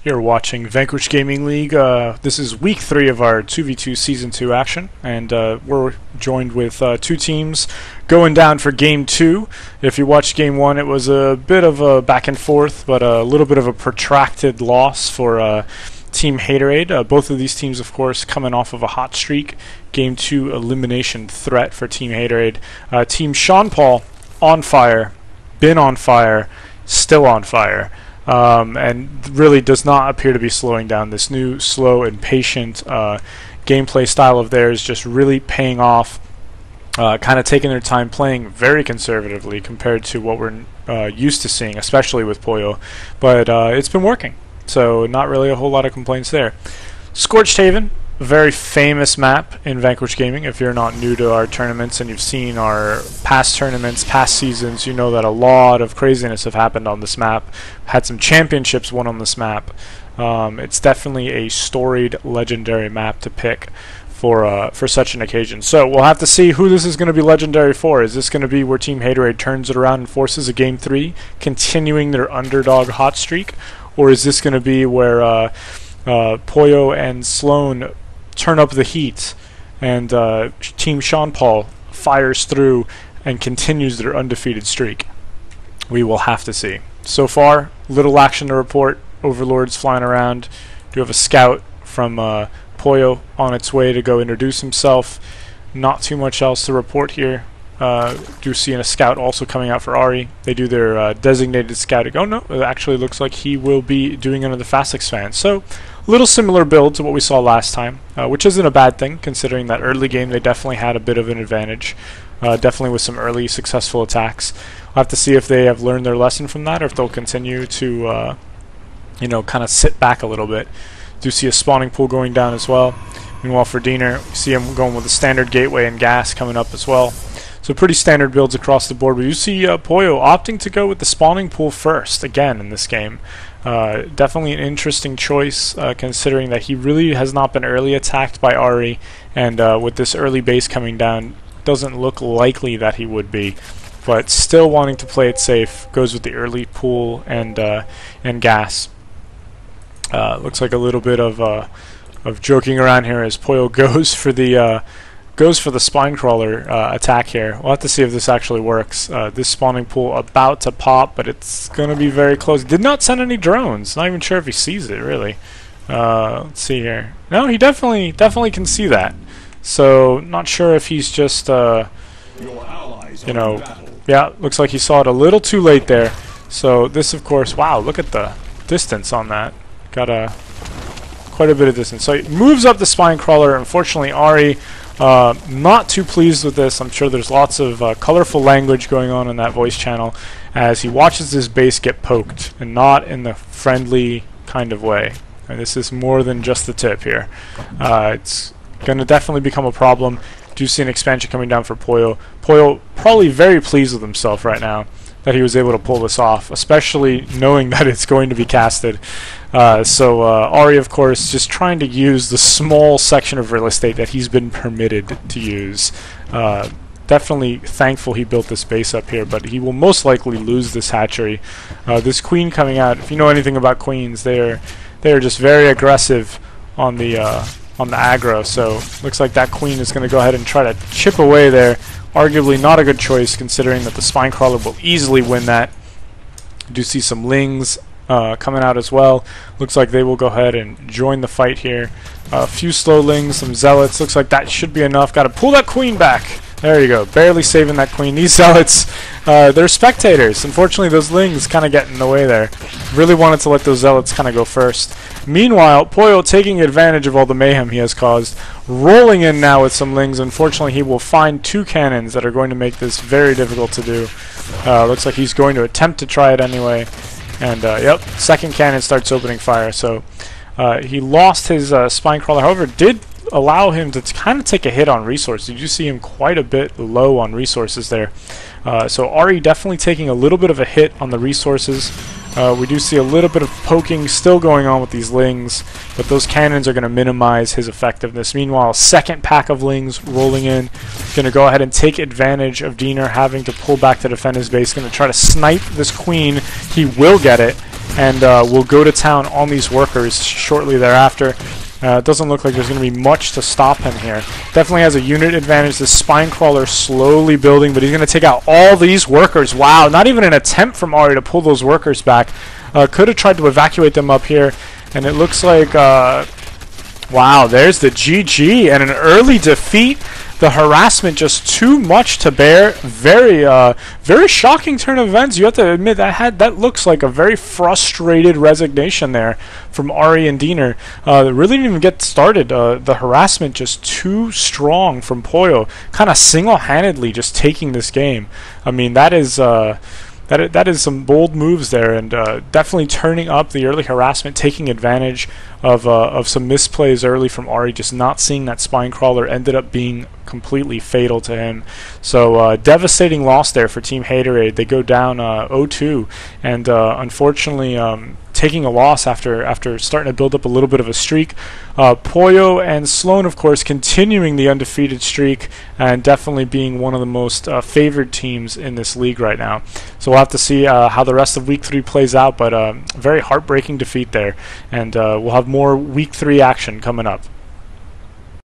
You're watching Vanquish Gaming League. This is week 3 of our 2v2 Season 2 action, and we're joined with 2 teams going down for Game 2. If you watched Game 1, it was a bit of a back and forth, but a little bit of a protracted loss for Team Haterade. Both of these teams, of course, coming off of a hot streak. Game 2 elimination threat for Team Haterade. Team SeanPaul on fire, been on fire, still on fire. And really does not appear to be slowing down. This new slow and patient gameplay style of theirs just really paying off, kind of taking their time, playing very conservatively compared to what we're used to seeing, especially with Poyo. But it's been working, so not really a whole lot of complaints there. Scorched Haven, a very famous map in Vanquish Gaming. If you're not new to our tournaments and you've seen our past tournaments, past seasons, you know that a lot of craziness have happened on this map. Had some championships won on this map. It's definitely a storied, legendary map to pick for such an occasion. So we'll have to see who this is going to be legendary for. Is this going to be where Team Haterade turns it around and forces a Game 3, continuing their underdog hot streak? Or is this going to be where Poyo and Sloan turn up the heat and Team SeanPaul fires through and continues their undefeated streak? We will have to see. So far, little action to report. Overlord's flying around. Do have a scout from Poyo on its way to go introduce himself. Not too much else to report here. Do see a scout also coming out for Ari. They do their designated scouting. Oh no, it actually looks like he will be doing another fast expand. So little similar build to what we saw last time, which isn't a bad thing considering that early game they definitely had a bit of an advantage, definitely with some early successful attacks. We'll have to see if they have learned their lesson from that or if they'll continue to you know, kind of sit back a little bit. Do see a spawning pool going down as well. Meanwhile for Diener, we see him going with a standard gateway and gas coming up as well. So pretty standard builds across the board. But you see Poyo opting to go with the spawning pool first again in this game. Definitely an interesting choice considering that he really has not been early attacked by Ari, and with this early base coming down, doesn't look likely that he would be. But still wanting to play it safe, goes with the early pool and gas. Looks like a little bit of joking around here as Poyo goes for the spine crawler attack here. We'll have to see if this actually works. This spawning pool about to pop, but it's going to be very close. Did not send any drones. Not even sure if he sees it, really. Let's see here. No, he definitely can see that. So, not sure if he's just, you know, yeah, looks like he saw it a little too late there. So, this, of course, wow, look at the distance on that. Got quite a bit of distance. So, he moves up the spine crawler. Unfortunately, Ari not too pleased with this. I'm sure there's lots of colorful language going on in that voice channel as he watches his base get poked, and not in the friendly kind of way. And this is more than just the tip here. It's going to definitely become a problem. Do see an expansion coming down for Poyo. Poyo probably very pleased with himself right now that he was able to pull this off, especially knowing that it's going to be casted. So Ari, of course, just trying to use the small section of real estate that he's been permitted to use. Definitely thankful he built this base up here, but he will most likely lose this hatchery. This queen coming out, if you know anything about queens, they are just very aggressive on the aggro. So looks like that queen is going to go ahead and try to chip away there. Arguably not a good choice considering that the spine crawler will easily win that. Do see some lings coming out as well. Looks like they will go ahead and join the fight here. A few slow lings, some zealots. Looks like that should be enough. Got to pull that queen back. There you go. Barely saving that queen. These zealots, they're spectators. Unfortunately, those lings kind of get in the way there. Really wanted to let those zealots kind of go first. Meanwhile, Poyo taking advantage of all the mayhem he has caused, rolling in now with some lings. Unfortunately, he will find 2 cannons that are going to make this very difficult to do. Looks like he's going to attempt to try it anyway. And, yep, second cannon starts opening fire. So he lost his spine crawler. However, did allow him to kind of take a hit on resources. You do see him quite a bit low on resources there. So Ari definitely taking a little bit of a hit on the resources. We do see a little bit of poking still going on with these lings, but those cannons are going to minimize his effectiveness. Meanwhile, second pack of lings rolling in. Going to go ahead and take advantage of Diener having to pull back to defend his base. Going to try to snipe this queen. He will get it. and will go to town on these workers shortly thereafter. It doesn't look like there's going to be much to stop him here. Definitely has a unit advantage. The spine crawler slowly building, but he's going to take out all these workers. Wow, not even an attempt from Ari to pull those workers back. Could have tried to evacuate them up here, and it looks like, wow, there's the GG and an early defeat. The harassment just too much to bear. Very shocking turn of events. You have to admit that looks like a very frustrated resignation there from Ari and Diener. Really didn't even get started. The harassment just too strong from Pollo, kind of single-handedly just taking this game. I mean, that is some bold moves there, and definitely turning up the early harassment, taking advantage of some misplays early from Ari, just not seeing that spine crawler ended up being completely fatal to him. So devastating loss there for Team Haterade. They go down 0-2, and unfortunately taking a loss after starting to build up a little bit of a streak. Pollo and Sloan, of course, continuing the undefeated streak and definitely being one of the most favored teams in this league right now. So we'll have to see how the rest of Week 3 plays out, but very heartbreaking defeat there. And we'll have more Week 3 action coming up.